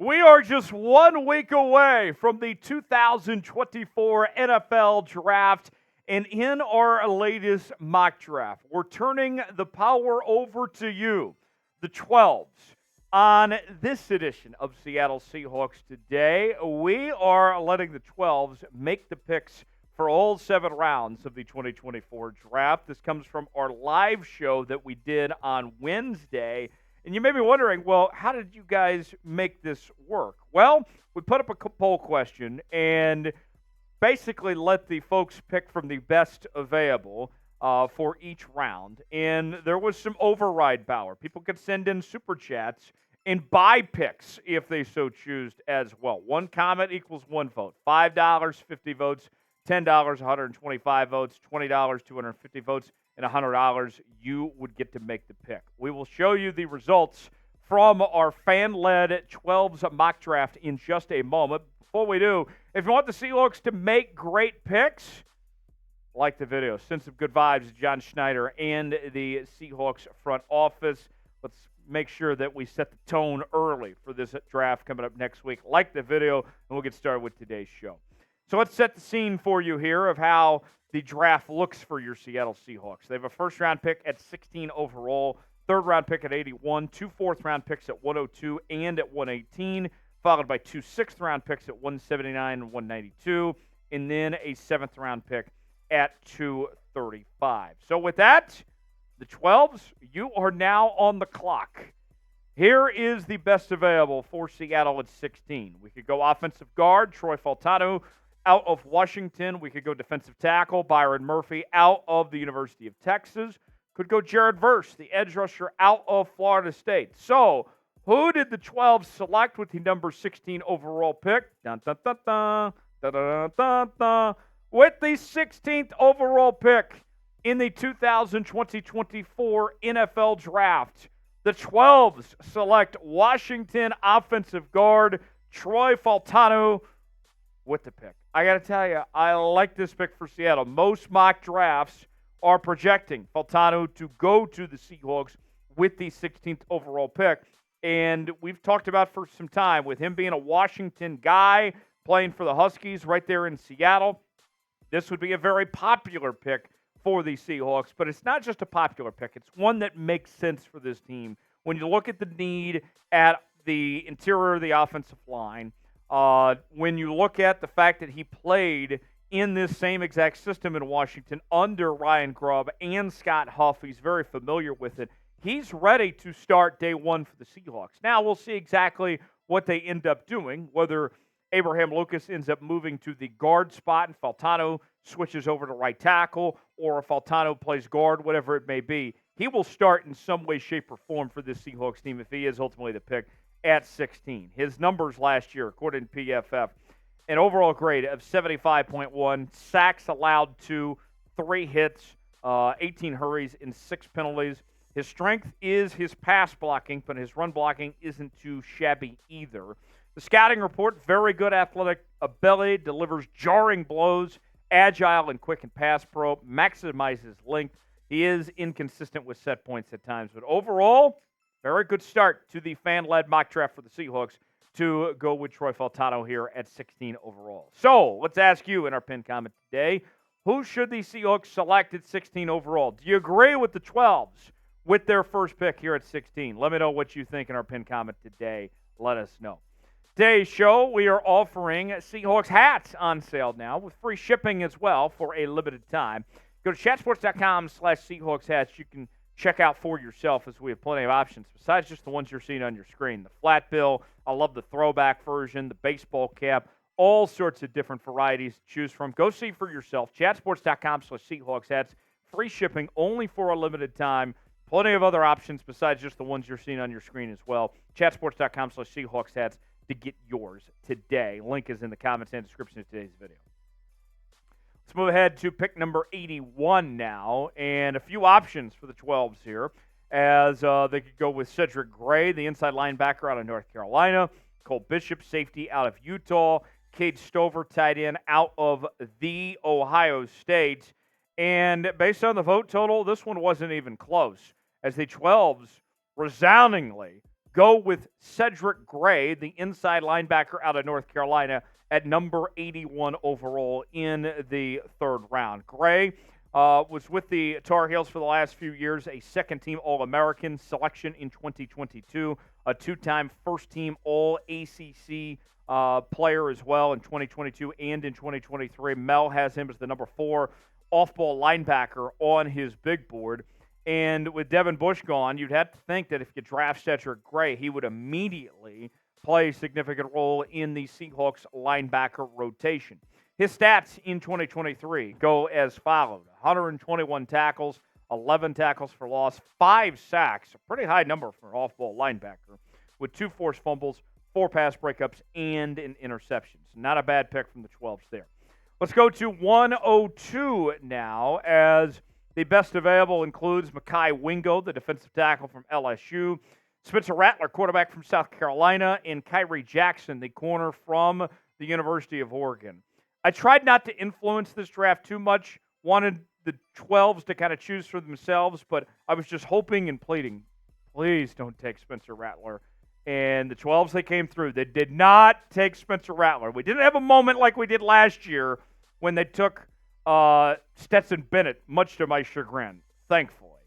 We are just 1 week away from the 2024 NFL Draft, and in our latest mock draft, we're turning the power over to you, the 12s. On this edition of Seattle Seahawks Today, we are letting the 12s make the picks for all 7 rounds of the 2024 draft. This comes from our live show that we did on Wednesday. And you may be wondering, well, how did you guys make this work? Well, we put up a poll question and basically let the folks pick from the best available for each round. And there was some override power. People could send in super chats and buy picks if they so choose as well. One comment equals one vote. $5, 50 votes. $10, 125 votes. $20, 250 votes. And $100, you would get to make the pick. We will show you the results from our fan-led 12s mock draft in just a moment. Before we do, if you want the Seahawks to make great picks, like the video. Send some good vibes to John Schneider and the Seahawks front office. Let's make sure that we set the tone early for this draft coming up next week. Like the video, and we'll get started with today's show. So let's set the scene for you here of how the draft looks for your Seattle Seahawks. They have a first-round pick at 16 overall, third-round pick at 81, 2 fourth-round picks at 102 and at 118, followed by 2 sixth-round picks at 179 and 192, and then a 7th-round pick at 235. So with that, the 12s, you are now on the clock. Here is the best available for Seattle at 16. We could go offensive guard, Troy Fautanu, out of Washington. We could go defensive tackle, Byron Murphy, out of the University of Texas. Could go Jared Verse, the edge rusher, out of Florida State. So, who did the 12 select with the number 16 overall pick? Dun, dun, dun, dun, dun, dun, dun, dun. With the 16th overall pick in the 2024 NFL Draft, the 12s select Washington offensive guard Troy Fautanu with the pick. I got to tell you, I like this pick for Seattle. Most mock drafts are projecting Fautanu to go to the Seahawks with the 16th overall pick. And we've talked about for some time with him being a Washington guy, playing for the Huskies right there in Seattle. This would be a very popular pick for the Seahawks. But it's not just a popular pick. It's one that makes sense for this team. When you look at the need at the interior of the offensive line, when you look at the fact that he played in this same exact system in Washington under Ryan Grubb and Scott Huff, he's very familiar with it. He's ready to start day one for the Seahawks. Now, we'll see exactly what they end up doing, whether Abraham Lucas ends up moving to the guard spot and Fautanu switches over to right tackle, or if Fautanu plays guard, whatever it may be. He will start in some way, shape, or form for this Seahawks team if he is ultimately the pick at 16. His numbers last year, according to PFF, an overall grade of 75.1, sacks allowed 2, 3 hits, 18 hurries, and 6 penalties. His strength is his pass blocking, but his run blocking isn't too shabby either. The scouting report, very good athletic ability, delivers jarring blows, agile and quick in pass pro, maximizes length. He is inconsistent with set points at times, but overall, very good start to the fan-led mock draft for the Seahawks to go with Troy Fautanu here at 16 overall. So, let's ask you in our pinned comment today, who should the Seahawks select at 16 overall? Do you agree with the 12s with their first pick here at 16? Let me know what you think in our pinned comment today. Let us know. Today's show, we are offering Seahawks hats on sale now with free shipping as well for a limited time. Go to chatsports.com/Seahawks hats. You can check out for yourself as we have plenty of options besides just the ones you're seeing on your screen. The flat bill, I love the throwback version, the baseball cap, all sorts of different varieties to choose from. Go see for yourself. Chatsports.com/Seahawks hats. Free shipping only for a limited time. Plenty of other options besides just the ones you're seeing on your screen as well. Chatsports.com/Seahawks hats to get yours today. Link is in the comments and description of today's video. Let's move ahead to pick number 81 now, and a few options for the 12s here, as they could go with Cedric Gray, the inside linebacker out of North Carolina, Cole Bishop, safety out of Utah, Cade Stover, tight end out of the Ohio State, and based on the vote total, this one wasn't even close, as the 12s resoundingly go with Cedric Gray, the inside linebacker out of North Carolina, at number 81 overall in the third round. Gray was with the Tar Heels for the last few years, a second-team All-American selection in 2022, a two-time first-team All-ACC player as well in 2022 and in 2023. Mel has him as the number 4 off-ball linebacker on his big board. And with Devin Bush gone, you'd have to think that if you draft Cedric Gray, he would immediately play a significant role in the Seahawks linebacker rotation. His stats in 2023 go as follows: 121 tackles, 11 tackles for loss, 5 sacks, a pretty high number for an off-ball linebacker, with 2 forced fumbles, 4 pass breakups, and an interception. So not a bad pick from the 12s there. Let's go to 102 now, as the best available includes Mekhi Wingo, the defensive tackle from LSU, Spencer Rattler, quarterback from South Carolina, and Kyrie Jackson, the corner from the University of Oregon. I tried not to influence this draft too much, wanted the 12s to kind of choose for themselves, but I was just hoping and pleading, please don't take Spencer Rattler. And the 12s, they came through. They did not take Spencer Rattler. We didn't have a moment like we did last year when they took Stetson Bennett, much to my chagrin, thankfully.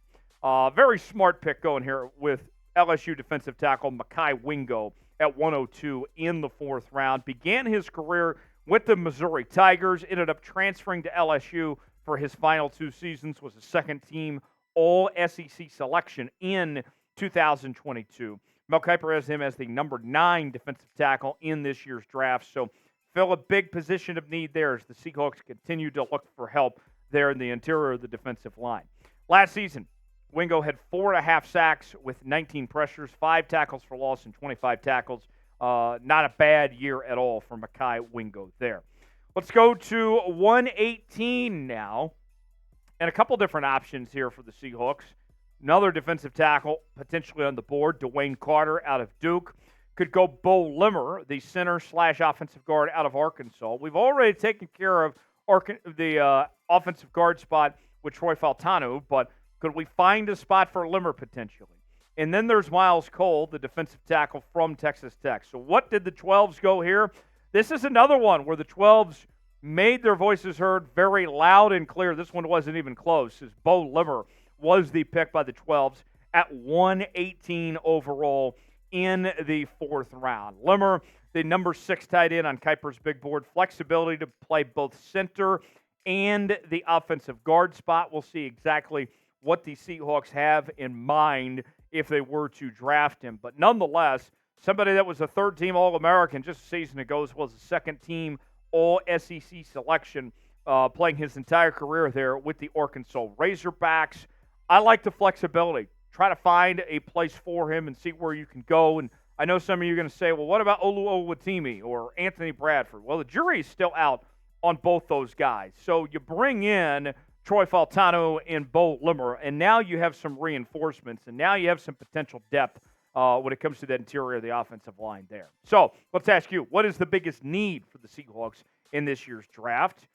Very smart pick going here with LSU defensive tackle Mekhi Wingo at 102 in the 4th round. Began his career with the Missouri Tigers, ended up transferring to LSU for his final 2 seasons, was a second-team All-SEC selection in 2022. Mel Kiper has him as the number 9 defensive tackle in this year's draft, so fill a big position of need there as the Seahawks continue to look for help there in the interior of the defensive line. Last season, Wingo had 4.5 sacks with 19 pressures, 5 tackles for loss, and 25 tackles. Not a bad year at all for Mekhi Wingo there. Let's go to 118 now, and a couple different options here for the Seahawks. Another defensive tackle potentially on the board, Dwayne Carter out of Duke. Could go Bo Limmer, the center/offensive guard out of Arkansas. We've already taken care of the offensive guard spot with Troy Faltanu, but could we find a spot for Limmer potentially? And then there's Miles Cole, the defensive tackle from Texas Tech. So what did the 12s go here? This is another one where the 12s made their voices heard very loud and clear. This one wasn't even close, as Bo Limmer was the pick by the 12s at 118 overall in the 4th round. Limmer, the number 6 tight end on Kiper's big board, flexibility to play both center and the offensive guard spot. We'll see exactly what the Seahawks have in mind if they were to draft him. But nonetheless, somebody that was a 3rd-team All-American just a season ago, as well as a second-team All-SEC selection, playing his entire career there with the Arkansas Razorbacks. I like the flexibility. Try to find a place for him and see where you can go. And I know some of you are going to say, well, what about Olu Oluwatimi or Anthony Bradford? Well, the jury is still out on both those guys. So you bring in Troy Faltanu and Bo Limmer, and now you have some reinforcements, and now you have some potential depth when it comes to the interior of the offensive line there. So let's ask you, what is the biggest need for the Seahawks in this year's draft?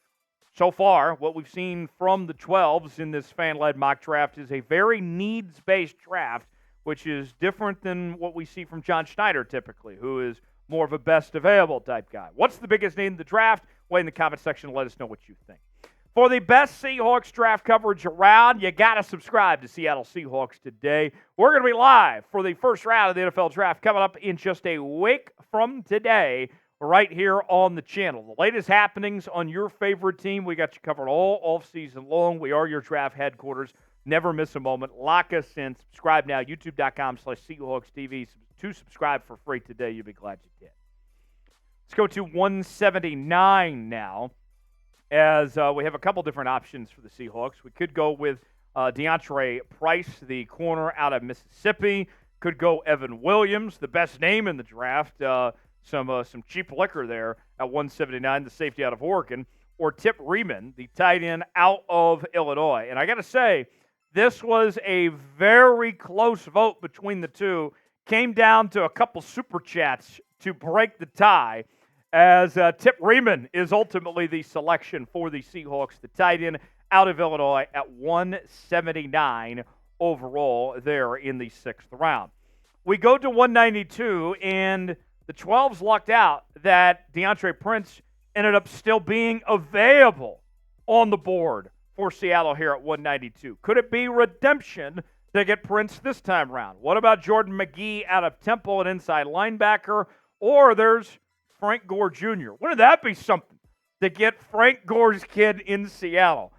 So far, what we've seen from the 12s in this fan-led mock draft is a very needs-based draft, which is different than what we see from John Schneider typically, who is more of a best available type guy. What's the biggest need in the draft? Weigh in the comment section and let us know what you think. For the best Seahawks draft coverage around, you got to subscribe to Seattle Seahawks Today. We're going to be live for the first round of the NFL Draft coming up in just a week from today, right here on the channel. The latest happenings on your favorite team, we got you covered all off-season long. We are your draft headquarters. Never miss a moment. Lock us in. Subscribe now, youtube.com/SeahawksTV. To subscribe for free today, you'll be glad you did. Let's go to 179 now, as we have a couple different options for the Seahawks. We could go with DeAndre Price, the corner out of Mississippi. Could go Evan Williams, the best name in the draft. Some cheap liquor there at 179, the safety out of Oregon. Or Tip Riemann, the tight end out of Illinois. And I got to say, this was a very close vote between the two. Came down to a couple super chats to break the tie, as Tip Riemann is ultimately the selection for the Seahawks, the tight end out of Illinois at 179 overall there in the 6th round. we go to 192, and the 12s lucked out that DeAndre Prince ended up still being available on the board for Seattle here at 192. Could it be redemption to get Prince this time around? What about Jordan McGee out of Temple, an inside linebacker? Or there's Frank Gore Jr. Wouldn't that be something to get Frank Gore's kid in Seattle?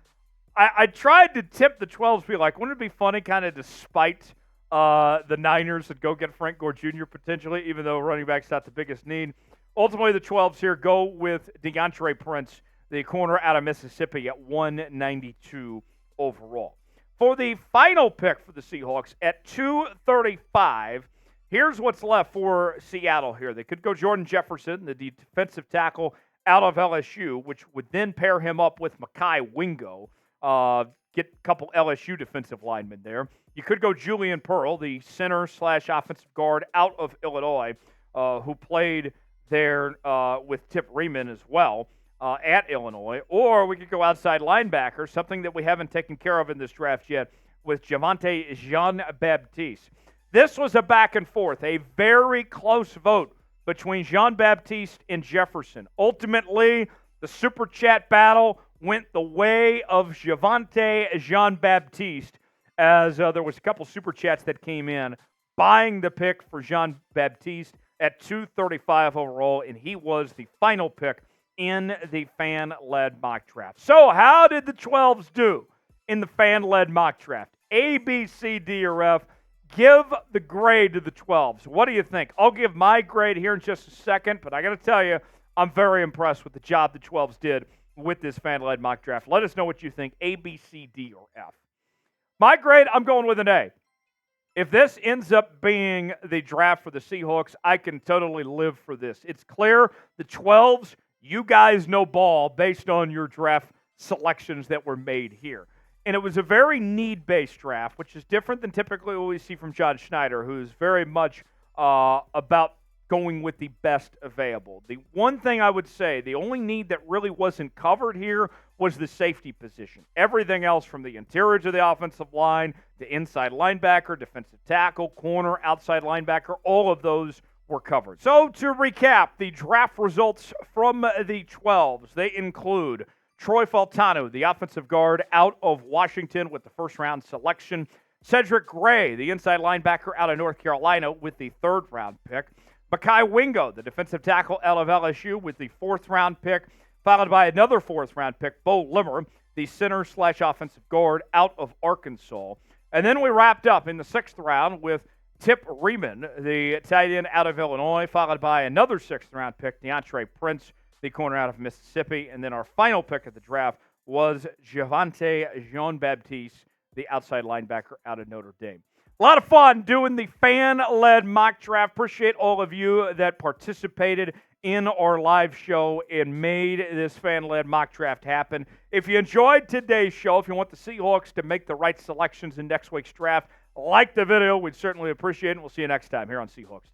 I tried to tip the 12s, be like, wouldn't it be funny kind of despite the Niners to go get Frank Gore Jr. potentially, even though running back's not the biggest need? Ultimately, the 12s here go with DeAndre Prince, the corner out of Mississippi, at 192 overall. For the final pick for the Seahawks at 235, here's what's left for Seattle here. They could go Jordan Jefferson, the defensive tackle out of LSU, which would then pair him up with Mekhi Wingo. Get a couple LSU defensive linemen there. You could go Julian Pearl, the center/offensive guard out of Illinois, who played there with Tip Riemann as well at Illinois. Or we could go outside linebacker, something that we haven't taken care of in this draft yet, with Javonte Jean-Baptiste. This was a back and forth, a very close vote between Jean-Baptiste and Jefferson. Ultimately, the Super Chat battle went the way of Javonte Jean-Baptiste, as there was a couple Super Chats that came in buying the pick for Jean-Baptiste at 235 overall, and he was the final pick in the fan-led mock draft. So how did the 12s do in the fan-led mock draft? A, B, C, D, or F. Give the grade to the 12s. What do you think? I'll give my grade here in just a second, but I got to tell you, I'm very impressed with the job the 12s did with this fan-led mock draft. Let us know what you think, A, B, C, D, or F. My grade, I'm going with an A. If this ends up being the draft for the Seahawks, I can totally live for this. It's clear the 12s, you guys know ball based on your draft selections that were made here. And it was a very need-based draft, which is different than typically what we see from John Schneider, who's very much about going with the best available. The one thing I would say, the only need that really wasn't covered here was the safety position. Everything else from the interior to the offensive line, to inside linebacker, defensive tackle, corner, outside linebacker, all of those were covered. So to recap, the draft results from the 12s, they include Troy Faltano, the offensive guard out of Washington with the first-round selection. Cedric Gray, the inside linebacker out of North Carolina with the third-round pick. Mekhi Wingo, the defensive tackle out of LSU with the fourth-round pick, followed by another fourth-round pick, Bo Limmer, the center/offensive guard out of Arkansas. And then we wrapped up in the sixth round with Tip Riemann, the tight end out of Illinois, followed by another sixth-round pick, DeAndre Prince, the corner out of Mississippi. And then our final pick of the draft was Javonte Jean-Baptiste, the outside linebacker out of Notre Dame. A lot of fun doing the fan-led mock draft. Appreciate all of you that participated in our live show and made this fan-led mock draft happen. If you enjoyed today's show, if you want the Seahawks to make the right selections in next week's draft, like the video. We'd certainly appreciate it. We'll see you next time here on Seahawks.